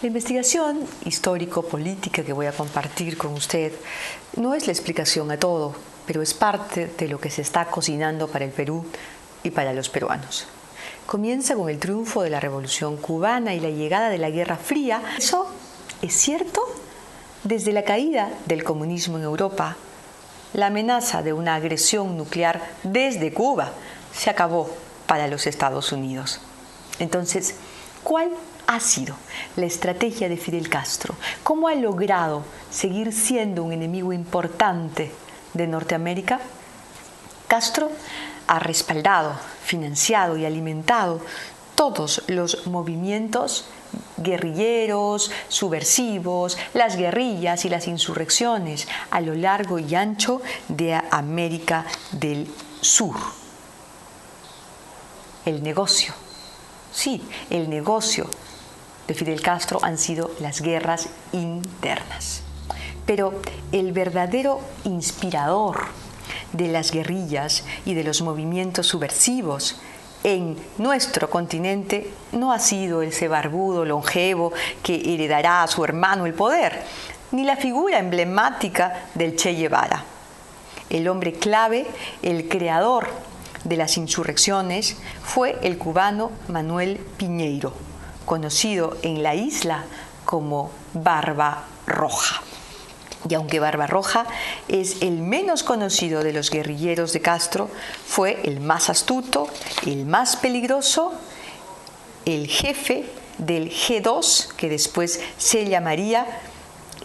La investigación histórico-política que voy a compartir con usted no es la explicación a todo, pero es parte de lo que se está cocinando para el Perú y para los peruanos. Comienza con el triunfo de la Revolución Cubana y la llegada de la Guerra Fría. ¿Eso es cierto? Desde la caída del comunismo en Europa, la amenaza de una agresión nuclear desde Cuba se acabó para los Estados Unidos. Entonces, ¿cuál ha sido la estrategia de Fidel Castro? ¿Cómo ha logrado seguir siendo un enemigo importante de Norteamérica? Castro ha respaldado, financiado y alimentado todos los movimientos guerrilleros, subversivos, las guerrillas y las insurrecciones a lo largo y ancho de América del Sur. El negocio de Fidel Castro han sido las guerras internas. Pero el verdadero inspirador de las guerrillas y de los movimientos subversivos en nuestro continente no ha sido ese barbudo longevo que heredará a su hermano el poder, ni la figura emblemática del Che Guevara. El hombre clave, el creador de las insurrecciones, fue el cubano Manuel Piñeiro, conocido en la isla como Barbarroja. Y aunque Barbarroja es el menos conocido de los guerrilleros de Castro, fue el más astuto, el más peligroso, el jefe del G2, que después se llamaría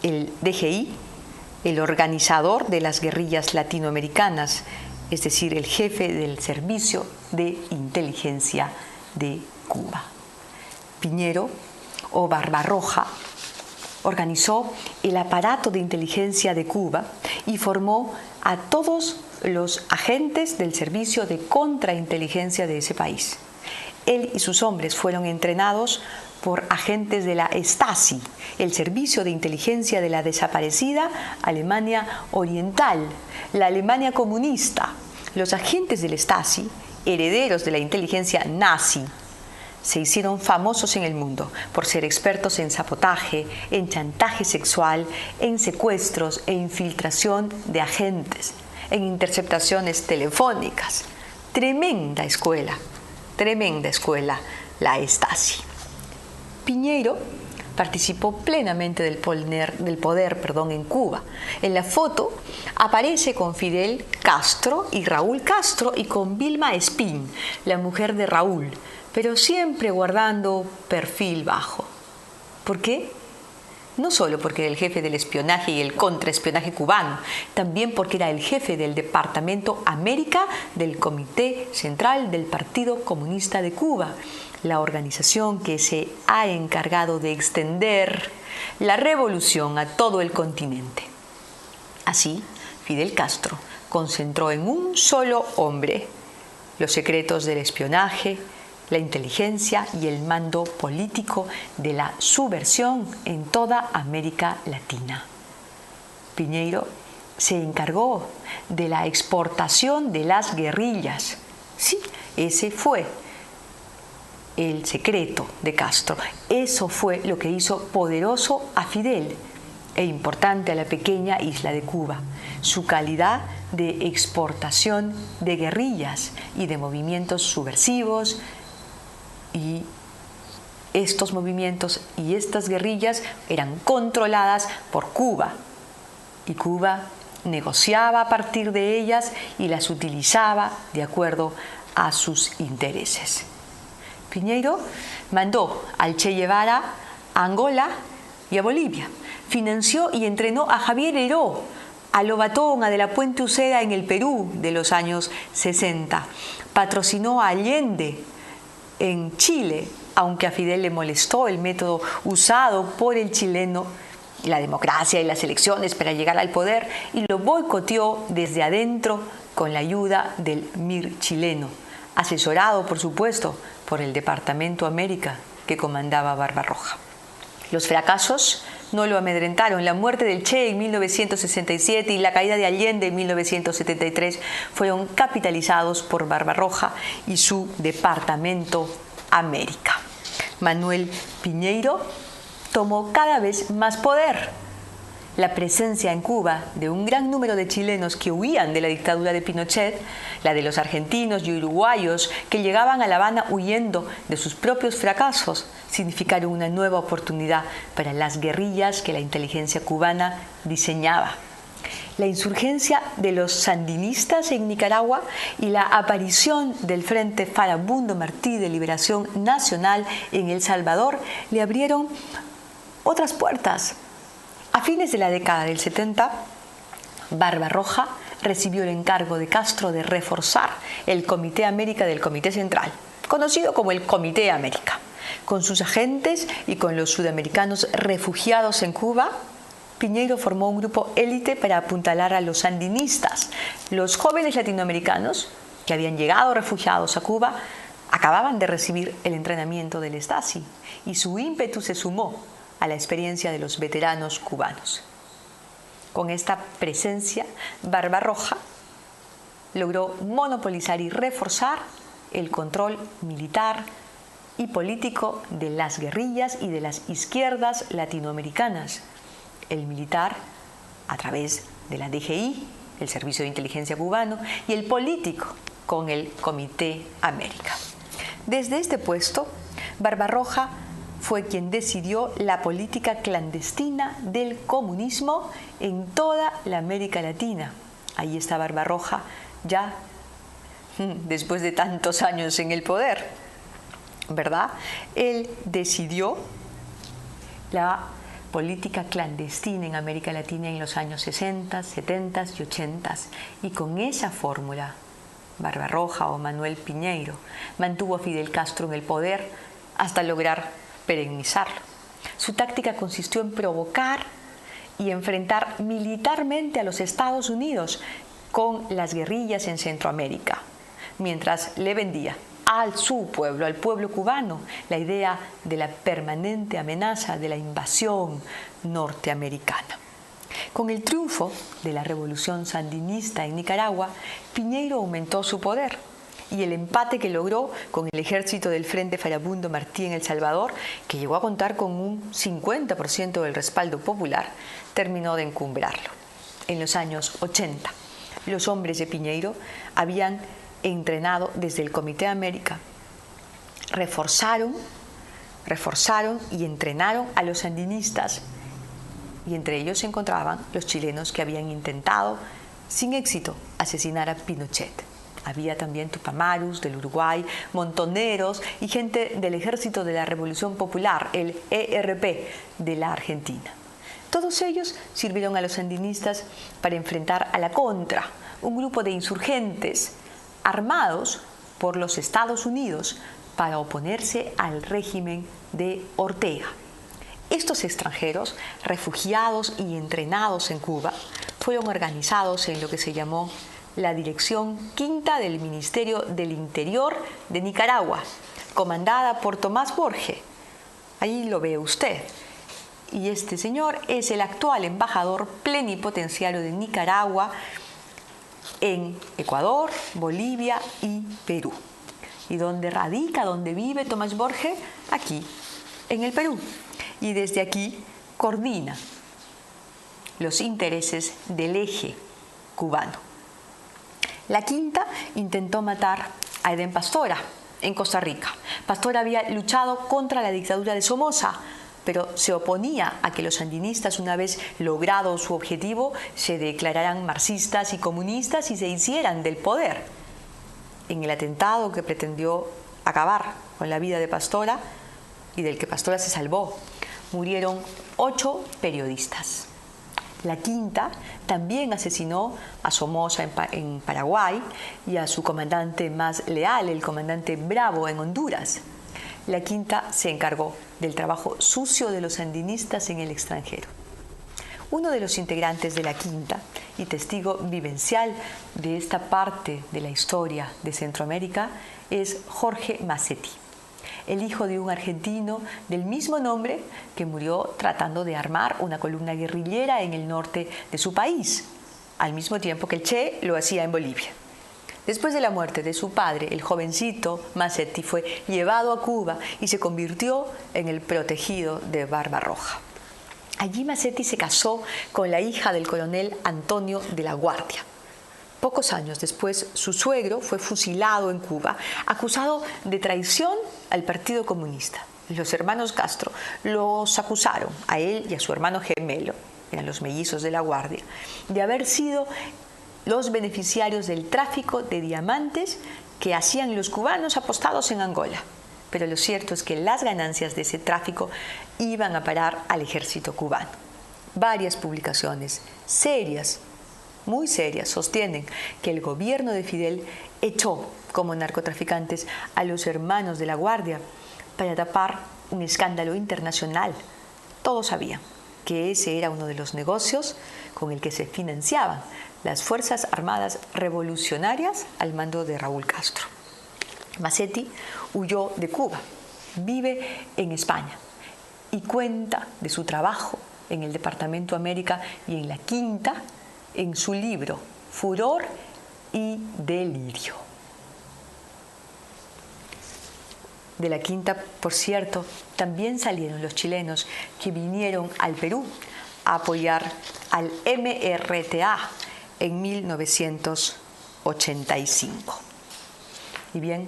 el DGI, el organizador de las guerrillas latinoamericanas, es decir, el jefe del Servicio de Inteligencia de Cuba. Piñeiro, o Barbarroja, organizó el aparato de inteligencia de Cuba y formó a todos los agentes del servicio de contrainteligencia de ese país. Él y sus hombres fueron entrenados por agentes de la Stasi, el servicio de inteligencia de la desaparecida Alemania Oriental, la Alemania comunista. Los agentes del Stasi, herederos de la inteligencia nazi, se hicieron famosos en el mundo por ser expertos en sabotaje, en chantaje sexual, en secuestros e infiltración de agentes, en interceptaciones telefónicas. Tremenda escuela, la Stasi. Piñeiro participó plenamente del poder en Cuba. En la foto aparece con Fidel Castro y Raúl Castro y con Vilma Espín, la mujer de Raúl, pero siempre guardando perfil bajo. ¿Por qué? No solo porque era el jefe del espionaje y el contraespionaje cubano, también porque era el jefe del Departamento América del Comité Central del Partido Comunista de Cuba, la organización que se ha encargado de extender la revolución a todo el continente. Así, Fidel Castro concentró en un solo hombre los secretos del espionaje, la inteligencia y el mando político de la subversión en toda América Latina. Piñeiro se encargó de la exportación de las guerrillas. Sí, ese fue el secreto de Castro. Eso fue lo que hizo poderoso a Fidel e importante a la pequeña isla de Cuba, su calidad de exportación de guerrillas y de movimientos subversivos. Y estos movimientos y estas guerrillas eran controladas por Cuba. Y Cuba negociaba a partir de ellas y las utilizaba de acuerdo a sus intereses. Piñeiro mandó al Che Guevara a Angola y a Bolivia. Financió y entrenó a Javier Heró, a Lobatón, a De la Puente Uceda en el Perú de los años 60. Patrocinó a Allende en Chile, aunque a Fidel le molestó el método usado por el chileno, la democracia y las elecciones para llegar al poder, y lo boicoteó desde adentro con la ayuda del MIR chileno, asesorado, por supuesto, por el Departamento América que comandaba Barbarroja. Los fracasos no lo amedrentaron. La muerte del Che en 1967 y la caída de Allende en 1973 fueron capitalizados por Barbarroja y su Departamento América. Manuel Piñeiro tomó cada vez más poder. La presencia en Cuba de un gran número de chilenos que huían de la dictadura de Pinochet, la de los argentinos y uruguayos que llegaban a La Habana huyendo de sus propios fracasos, significaron una nueva oportunidad para las guerrillas que la inteligencia cubana diseñaba. La insurgencia de los sandinistas en Nicaragua y la aparición del Frente Farabundo Martí de Liberación Nacional en El Salvador le abrieron otras puertas. A fines de la década del 70, Barbarroja recibió el encargo de Castro de reforzar el Comité América del Comité Central, conocido como el Comité América. Con sus agentes y con los sudamericanos refugiados en Cuba, Piñeiro formó un grupo élite para apuntalar a los sandinistas. Los jóvenes latinoamericanos que habían llegado refugiados a Cuba acababan de recibir el entrenamiento del Stasi y su ímpetu se sumó a la experiencia de los veteranos cubanos. Con esta presencia, Barbarroja logró monopolizar y reforzar el control militar y político de las guerrillas y de las izquierdas latinoamericanas. El militar a través de la DGI, el Servicio de Inteligencia Cubano, y el político con el Comité América. Desde este puesto, Barbarroja fue quien decidió la política clandestina del comunismo en toda la América Latina. Ahí está Barbarroja ya después de tantos años en el poder, ¿verdad? Él decidió la política clandestina en América Latina en los años 60, 70 y 80. Y con esa fórmula, Barbarroja o Manuel Piñeiro mantuvo a Fidel Castro en el poder hasta lograr perennizarlo. Su táctica consistió en provocar y enfrentar militarmente a los Estados Unidos con las guerrillas en Centroamérica, mientras le vendía a su pueblo, al pueblo cubano, la idea de la permanente amenaza de la invasión norteamericana. Con el triunfo de la revolución sandinista en Nicaragua, Piñeiro aumentó su poder y el empate que logró con el ejército del Frente Farabundo Martí en El Salvador, que llegó a contar con un 50% del respaldo popular, terminó de encumbrarlo. En los años 80, los hombres de Piñeiro habían entrenado desde el Comité América, reforzaron y entrenaron a los sandinistas, y entre ellos se encontraban los chilenos que habían intentado, sin éxito, asesinar a Pinochet. Había también tupamaros del Uruguay, montoneros y gente del Ejército de la Revolución Popular, el ERP, de la Argentina. Todos ellos sirvieron a los sandinistas para enfrentar a la Contra, un grupo de insurgentes armados por los Estados Unidos para oponerse al régimen de Ortega. Estos extranjeros, refugiados y entrenados en Cuba, fueron organizados en lo que se llamó la Dirección Quinta del Ministerio del Interior de Nicaragua, comandada por Tomás Borge. Ahí lo ve usted. Y este señor es el actual embajador plenipotenciario de Nicaragua en Ecuador, Bolivia y Perú. ¿Y dónde radica, dónde vive Tomás Borge? Aquí, en el Perú. Y desde aquí coordina los intereses del eje cubano. La Quinta intentó matar a Edén Pastora en Costa Rica. Pastora había luchado contra la dictadura de Somoza, pero se oponía a que los sandinistas, una vez logrado su objetivo, se declararan marxistas y comunistas y se hicieran del poder. En el atentado que pretendió acabar con la vida de Pastora y del que Pastora se salvó, murieron 8 periodistas. La Quinta también asesinó a Somoza en Paraguay y a su comandante más leal, el comandante Bravo, en Honduras. La Quinta se encargó del trabajo sucio de los sandinistas en el extranjero. Uno de los integrantes de la Quinta y testigo vivencial de esta parte de la historia de Centroamérica es Jorge Macetti, el hijo de un argentino del mismo nombre que murió tratando de armar una columna guerrillera en el norte de su país, al mismo tiempo que el Che lo hacía en Bolivia. Después de la muerte de su padre, el jovencito Masetti fue llevado a Cuba y se convirtió en el protegido de Barbarroja. Allí Masetti se casó con la hija del coronel Antonio de la Guardia. Pocos años después, su suegro fue fusilado en Cuba, acusado de traición al Partido Comunista. Los hermanos Castro los acusaron, a él y a su hermano gemelo, eran los mellizos de la Guardia, de haber sido los beneficiarios del tráfico de diamantes que hacían los cubanos apostados en Angola. Pero lo cierto es que las ganancias de ese tráfico iban a parar al ejército cubano. Varias publicaciones serias, muy serias, sostienen que el gobierno de Fidel echó como narcotraficantes a los hermanos de la Guardia para tapar un escándalo internacional. Todos sabían que ese era uno de los negocios con el que se financiaban las Fuerzas Armadas Revolucionarias al mando de Raúl Castro. Masetti huyó de Cuba, vive en España y cuenta de su trabajo en el Departamento América y en la Quinta en su libro Furor y Delirio. De la Quinta, por cierto, también salieron los chilenos que vinieron al Perú a apoyar al MRTA en 1985. Y bien,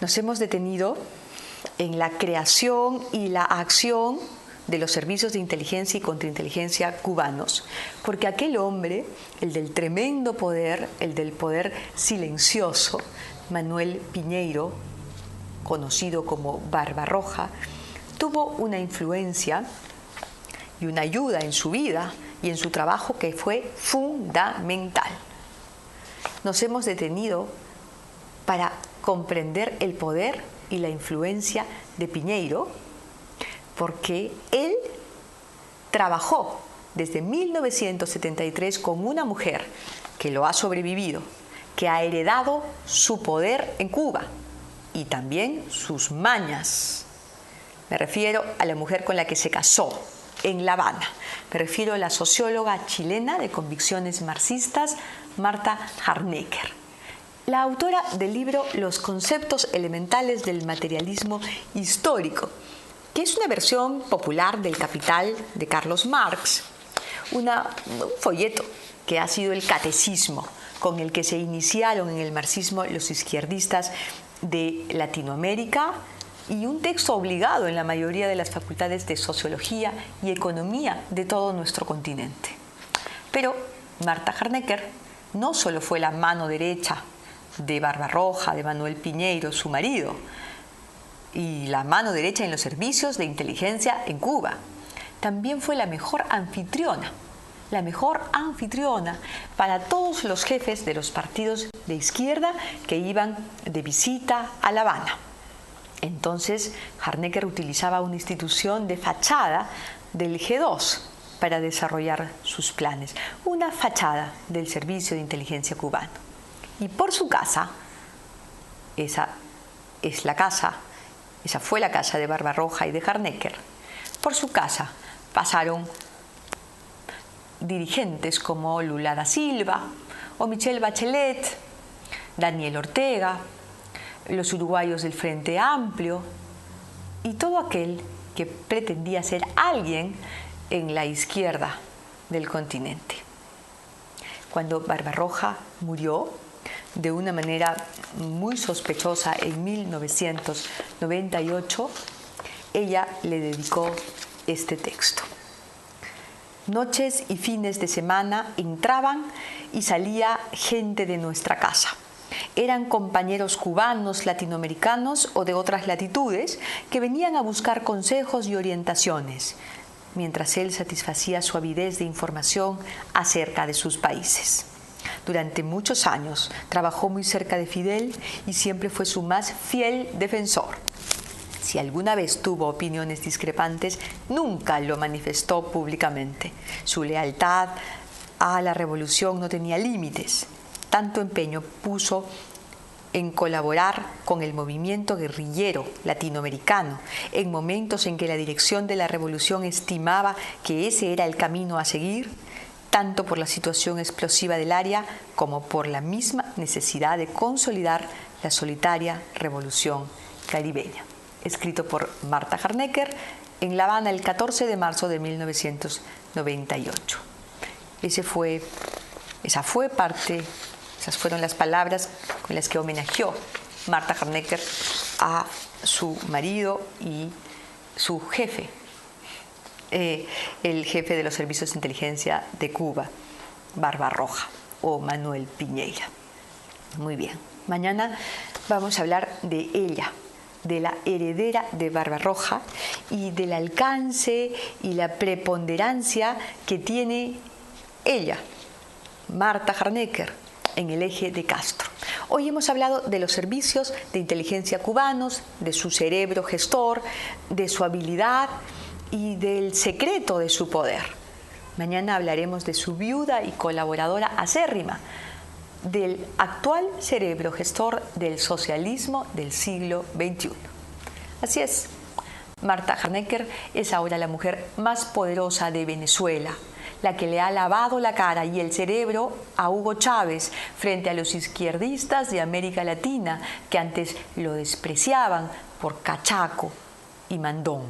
nos hemos detenido en la creación y la acción de los servicios de inteligencia y contrainteligencia cubanos, porque aquel hombre, el del tremendo poder, el del poder silencioso, Manuel Piñeiro, conocido como Barbarroja, tuvo una influencia y una ayuda en su vida y en su trabajo que fue fundamental. Nos hemos detenido para comprender el poder y la influencia de Piñeiro, porque él trabajó desde 1973 con una mujer que lo ha sobrevivido, que ha heredado su poder en Cuba y también sus mañas. Me refiero a la mujer con la que se casó en La Habana. Me refiero a la socióloga chilena de convicciones marxistas, Marta Harnecker, la autora del libro Los conceptos elementales del materialismo histórico, que es una versión popular del Capital de Carlos Marx, un folleto que ha sido el catecismo con el que se iniciaron en el marxismo los izquierdistas de Latinoamérica y un texto obligado en la mayoría de las facultades de Sociología y Economía de todo nuestro continente. Pero Marta Harnecker no solo fue la mano derecha de Barbarroja, de Manuel Piñeiro, su marido, y la mano derecha en los servicios de inteligencia en Cuba. También fue la mejor anfitriona para todos los jefes de los partidos de izquierda que iban de visita a La Habana. Entonces, Harnecker utilizaba una institución de fachada del G2 para desarrollar sus planes, una fachada del servicio de inteligencia cubano. Y por su casa, esa fue la casa de Barbarroja y de Harnecker. Por su casa pasaron dirigentes como Lula da Silva o Michelle Bachelet, Daniel Ortega, los uruguayos del Frente Amplio y todo aquel que pretendía ser alguien en la izquierda del continente. Cuando Barbarroja murió de una manera muy sospechosa en 1998, ella le dedicó este texto. Noches y fines de semana entraban y salía gente de nuestra casa. Eran compañeros cubanos, latinoamericanos o de otras latitudes que venían a buscar consejos y orientaciones, mientras él satisfacía su avidez de información acerca de sus países. Durante muchos años trabajó muy cerca de Fidel y siempre fue su más fiel defensor. Si alguna vez tuvo opiniones discrepantes, nunca lo manifestó públicamente. Su lealtad a la revolución no tenía límites. Tanto empeño puso en colaborar con el movimiento guerrillero latinoamericano en momentos en que la dirección de la revolución estimaba que ese era el camino a seguir, tanto por la situación explosiva del área como por la misma necesidad de consolidar la solitaria revolución caribeña. Escrito por Marta Harnecker en La Habana el 14 de marzo de 1998. Esas fueron las palabras con las que homenajeó Marta Harnecker a su marido y su jefe, el jefe de los servicios de inteligencia de Cuba, Barbarroja, o Manuel Piñeira. Muy bien, mañana vamos a hablar de ella, de la heredera de Barbarroja y del alcance y la preponderancia que tiene ella, Marta Harnecker, en el eje de Castro. Hoy hemos hablado de los servicios de inteligencia cubanos, de su cerebro gestor, de su habilidad y del secreto de su poder. Mañana hablaremos de su viuda y colaboradora acérrima, del actual cerebro gestor del socialismo del siglo XXI. Así es, Marta Harnecker es ahora la mujer más poderosa de Venezuela, la que le ha lavado la cara y el cerebro a Hugo Chávez frente a los izquierdistas de América Latina que antes lo despreciaban por cachaco y mandón.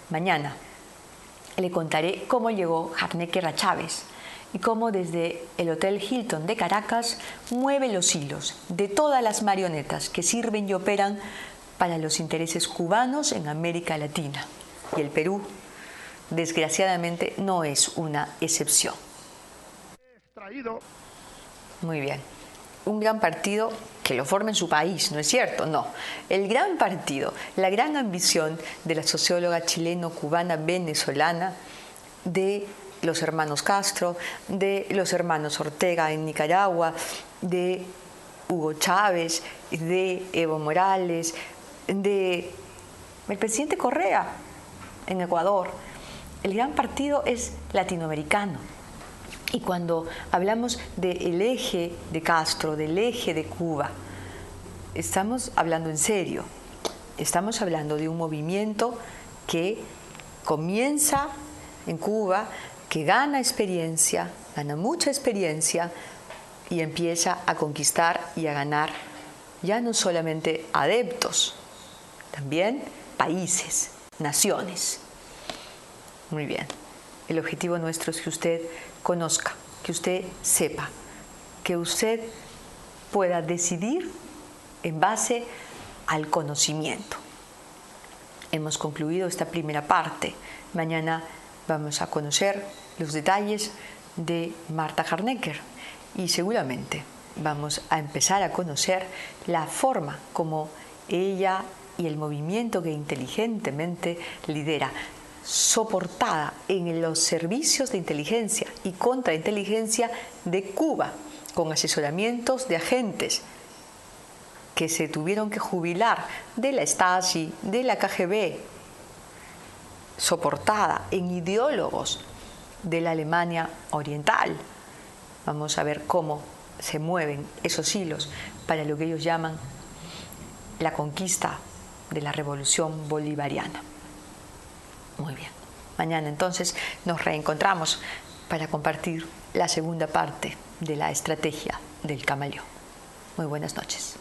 Mañana le contaré cómo llegó Harnecker a Chávez y cómo desde el Hotel Hilton de Caracas mueve los hilos de todas las marionetas que sirven y operan para los intereses cubanos en América Latina. Y el Perú, desgraciadamente, no es una excepción. Muy bien. Un gran partido que lo forma en su país, ¿no es cierto? No. El gran partido, la gran ambición de la socióloga chileno-cubana venezolana, de los hermanos Castro, de los hermanos Ortega en Nicaragua, de Hugo Chávez, de Evo Morales, de el presidente Correa en Ecuador. El gran partido es latinoamericano. Y cuando hablamos del eje de Castro, del eje de Cuba, estamos hablando en serio. Estamos hablando de un movimiento que comienza en Cuba, que gana experiencia, gana mucha experiencia y empieza a conquistar y a ganar ya no solamente adeptos, también países, naciones. Muy bien. El objetivo nuestro es que usted conozca, que usted sepa, que usted pueda decidir en base al conocimiento. Hemos concluido esta primera parte. Mañana vamos a conocer los detalles de Marta Harnecker y seguramente vamos a empezar a conocer la forma como ella y el movimiento que inteligentemente lidera, soportada en los servicios de inteligencia y contrainteligencia de Cuba, con asesoramientos de agentes que se tuvieron que jubilar de la Stasi, de la KGB, soportada en ideólogos de la Alemania Oriental. Vamos a ver cómo se mueven esos hilos para lo que ellos llaman la conquista de la revolución bolivariana. Muy bien. Mañana entonces nos reencontramos para compartir la segunda parte de la estrategia del camaleón. Muy buenas noches.